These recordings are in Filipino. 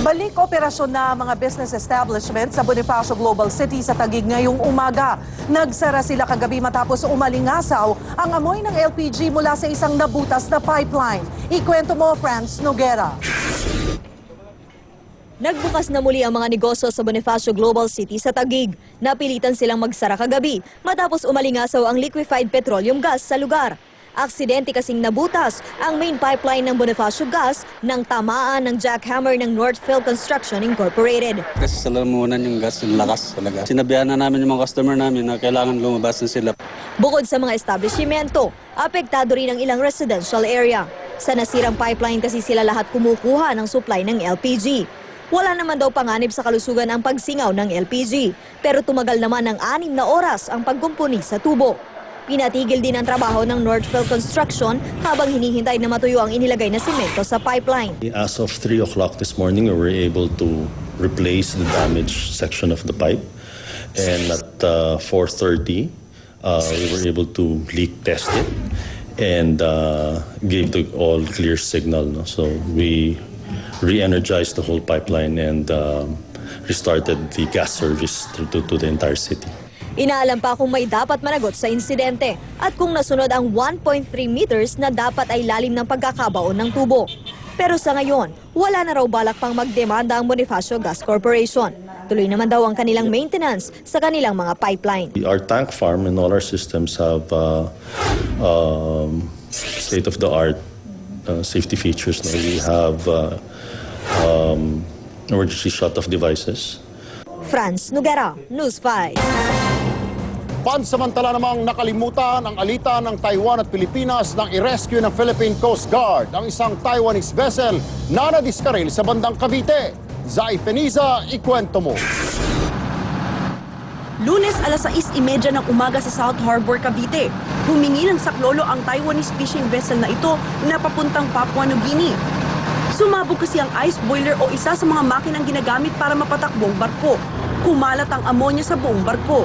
Balik operasyon na mga business establishment sa Bonifacio Global City sa Taguig ngayong umaga. Nagsara sila kagabi matapos umalingasaw ang amoy ng LPG mula sa isang nabutas na pipeline. Ikwento mo, Franz Noguera. Nagbukas na muli ang mga negosyo sa Bonifacio Global City sa Taguig. Napilitan silang magsara kagabi matapos umalingasaw ang liquefied petroleum gas sa lugar. Aksidente kasing nabutas ang main pipeline ng Bonifacio Gas nang tamaan ng jackhammer ng Northfield Construction Incorporated. Kasi sa lamunan yung gas, yung lakas talaga. Sinabihan na namin yung mga customer namin na kailangan lumabas na sila. Bukod sa mga establishmento, apektado rin ang ilang residential area. Sa nasirang pipeline kasi sila lahat kumukuha ng supply ng LPG. Wala naman daw panganib sa kalusugan ang pagsingaw ng LPG, pero tumagal naman ng 6 na oras ang pagkumpuni sa tubo. Pinatigil din ang trabaho ng Northfield Construction habang hinihintay na matuyo ang inilagay na semento sa pipeline. As of 3 o'clock this morning, we were able to replace the damaged section of the pipe. And at 4:30, we were able to leak test it and gave the all clear signal. No? So we re-energized the whole pipeline and restarted the gas service to the entire city. Inaalam pa kung may dapat managot sa insidente at kung nasunod ang 1.3 meters na dapat ay lalim ng pagkakabaon ng tubo. Pero sa ngayon, wala na raw balak pang magdemanda ang Bonifacio Gas Corporation. Tuloy naman daw ang kanilang maintenance sa kanilang mga pipeline. Our tank farm and all our systems have state-of-the-art safety features. Now we have emergency shut-off devices. Franz Noguera, News 5. Pansamantala namang nakalimutan ang alitan ng Taiwan at Pilipinas nang i-rescue ng Philippine Coast Guard ang isang Taiwanese vessel na nadiskaril sa bandang Cavite. Zai Feniza, ikwento mo. Lunes alas 6:30 ng umaga sa South Harbor, Cavite. Humingi ng saklolo ang Taiwanese fishing vessel na ito na papuntang Papua New Guinea. Sumabog kasi ang ice boiler o isa sa mga makinang ginagamit para mapatakbong barko. Kumalat ang ammonia sa buong barko.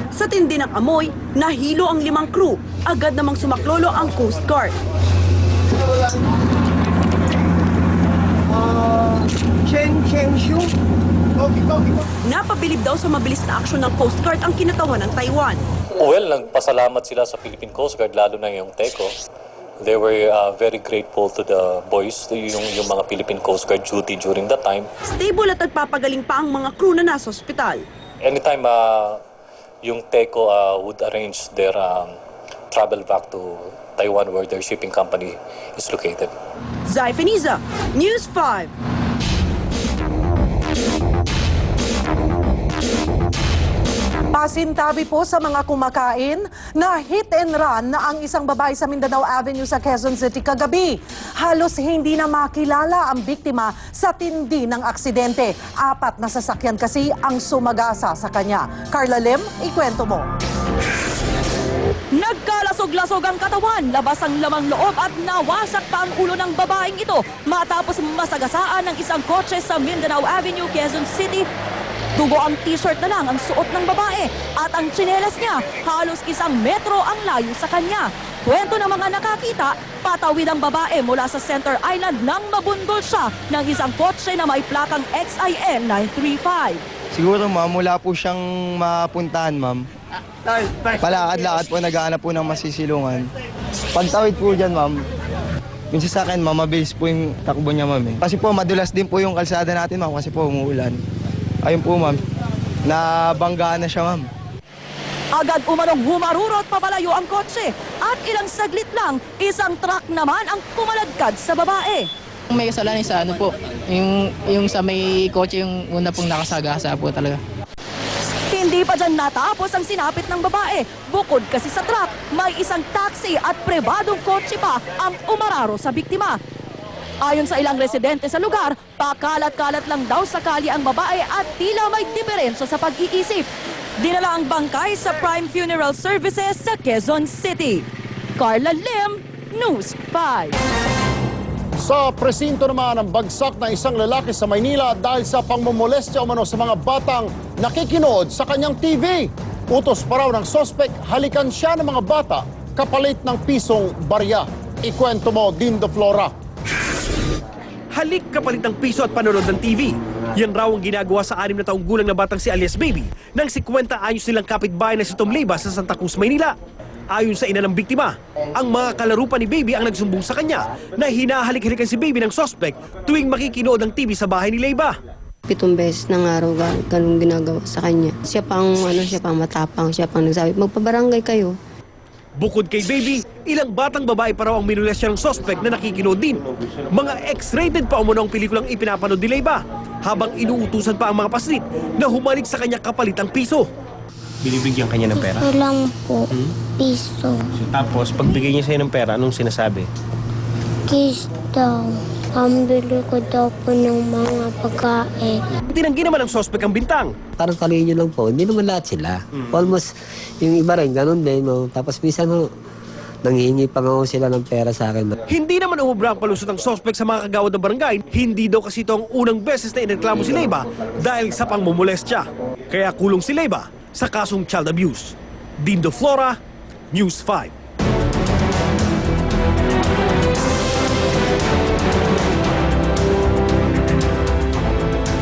Sa tindi ng amoy, nahilo ang 5 crew. Agad namang sumaklolo ang Coast Guard. Napabilib daw sa mabilis na aksyon ng Coast Guard ang kinatawan ng Taiwan. Well, nagpasalamat sila sa Philippine Coast Guard, lalo na yung TECO. They were very grateful to the boys, yung mga Philippine Coast Guard duty during that time. Stable at nagpapagaling pa ang mga crew na nasa ospital. Anytime yung TECO would arrange their travel back to Taiwan where their shipping company is located. Zai Feniza, News 5. Pasintabi po sa mga kumakain na hit and run na ang isang babae sa Mindanao Avenue sa Quezon City kagabi. Halos hindi na makilala ang biktima sa tindi ng aksidente. 4 na sasakyan kasi ang sumagasa sa kanya. Carla Lim, ikwento mo. Nagkalasog-lasog ang katawan, labas ang lamang loob at nawasak pa ang ulo ng babaeng ito matapos masagasaan ng isang kotse sa Mindanao Avenue, Quezon City. Dugo ang t-shirt na lang ang suot ng babae at ang tsinelas niya halos 1 metro ang layo sa kanya. Kwento ng mga nakakita, patawid ang babae mula sa Center Island nang mabundol siya ng isang kotse na may plakang XIN 935. Siguro ma'am, wala po siyang mapuntahan ma'am. Palakad-lakad po, naghahanap po ng masisilungan. Pagtawid po dyan ma'am, yung sa akin ma'am, mabilis po yung takbo niya ma'am. Kasi po madulas din po yung kalsada natin ma'am kasi po umuulan. Ayun po ma'am, nabanggaan na siya ma'am. Agad umanong humarurot papalayo ang kotse at ilang saglit lang, isang truck naman ang kumaladkad sa babae. May kasalanan sa ano po, yung sa may kotse yung una pong nakasagasa po talaga. Hindi pa dyan natapos ang sinapit ng babae. Bukod kasi sa truck, may isang taxi at pribadong kotse pa ang umararo sa biktima. Ayon sa ilang residente sa lugar, pakalat-kalat lang daw sa kalye ang babae at tila may diferensya sa pag-iisip. Dinala ang bangkay sa Prime Funeral Services sa Quezon City. Carla Lim, News 5. Sa presinto naman ang bagsak na isang lalaki sa Maynila dahil sa pangmomolestya umano sa mga batang nakikinood sa kanyang TV. Utos pa raw ng sospek, halikan siya ng mga bata kapalit ng pisong barya. Ikwento mo, Dindo Flora. halik kapalit ng piso at panonood ng TV. Yan raw ang ginagawa sa 6 na taong gulang na batang si alias Baby ng 50 anyos nilang kapitbahay na si Tom Leyva sa Santa Cruz, Maynila. Ayon sa ina ng biktima, ang mga kalaro pa ni Baby ang nagsumbong sa kanya na hinahalik-halikan si Baby ng suspect tuwing makikinood ng TV sa bahay ni Leyva. 7 beses ng araw ganun ginagawa sa kanya. Siya pang matapang, siya pang nagsabi, magpabarangay kayo. Bukod kay Baby, ilang batang babae pa raw ang minolestya ng suspect na nakikinood din. Mga X-rated pa umano ang pelikulang ipinapanood ni Leyva, habang inuutusan pa ang mga paslit na humalik sa kanya kapalit ang piso. Binibigyan kanya ng pera? Ito lang po, piso. So, tapos, pagbigay niya sa'yo ng pera, anong sinasabi? Kiss daw. Pambili ko daw po ng mga pagkain. Tinanggi naman ng suspect ang bintang. Parang kalinyo lang po, hindi naman lahat sila. Almost, yung iba rin, ganun din. No? Tapos minsan, nanghihingi pa nga sila ng pera sa akin. Hindi naman umubra ang palusot ng suspect sa mga kagawad ng barangay. Hindi daw kasi ito ang unang beses na ineklamo si Leyva dahil sa pangmumolestya. Kaya kulong si Leyva sa kasong child abuse. Dindo Flora, News 5.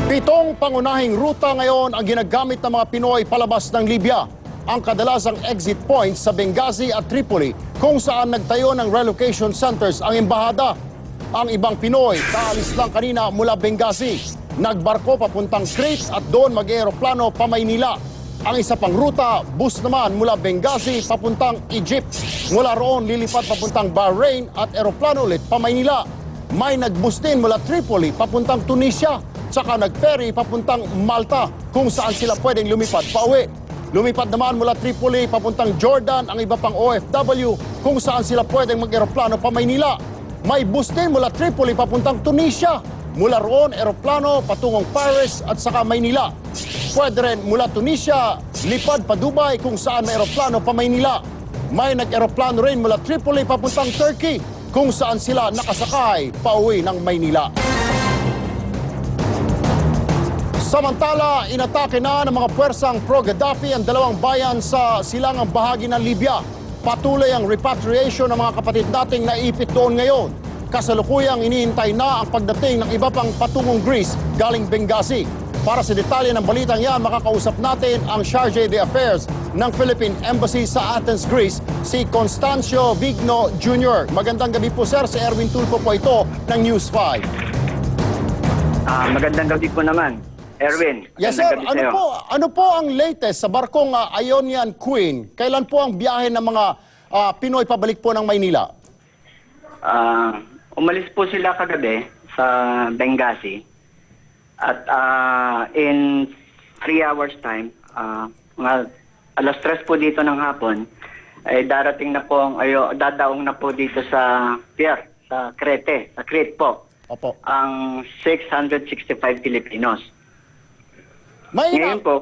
Pitong pangunahing ruta ngayon ang ginagamit ng mga Pinoy palabas ng Libya. Ang kadalasang exit points sa Benghazi at Tripoli kung saan nagtayo ng relocation centers ang embahada. Ang ibang Pinoy kaalis lang kanina mula Benghazi. Nagbarko papuntang Crete at doon mag-aeroplano pa Maynila. Ang isa pang ruta, bus naman mula Benghazi papuntang Egypt. Mula roon lilipat papuntang Bahrain at aeroplano ulit pa Maynila. May nagbus din mula Tripoli papuntang Tunisia. Tsaka nag-ferry papuntang Malta kung saan sila pwedeng lumipad pa uwi. Lumipad naman mula Tripoli papuntang Jordan ang iba pang OFW kung saan sila pwedeng mag-aeroplano pa Maynila. May bus din mula Tripoli papuntang Tunisia. Mula roon, aeroplano patungong Paris at saka Maynila. Pwede rin mula Tunisia, lipad pa Dubai kung saan may aeroplano pa Maynila. May nag-aeroplano rin mula Tripoli papuntang Turkey kung saan sila nakasakay pa uwi ng Maynila. Samantala, inatake na ng mga puwersang pro-Gaddafi ang dalawang bayan sa silangang bahagi ng Libya. Patuloy ang repatriation ng mga kapatid nating naipit doon ngayon. Kasalukuyang inihintay na ang pagdating ng iba pang patungong Greece galing Benghazi. Para sa detalye ng balitang yan, makakausap natin ang Charge d'Affaires ng Philippine Embassy sa Athens, Greece, si Constancio Vigno Jr. Magandang gabi po sir, si Erwin Tulfo po ito ng News 5. Magandang gabi po naman. Erwin. Yes sir, ano po ang latest sa barkong Ionian Queen? Kailan po ang biyahe ng mga Pinoy pabalik po ng Maynila? Umalis po sila kagabi sa Benghazi at in 3 hours time, mga alas 3 po dito ng hapon, ay darating na po, dadaong na po dito sa pier, sa Crete po. Opo. Ang 665 Filipinos. May Ngayon po,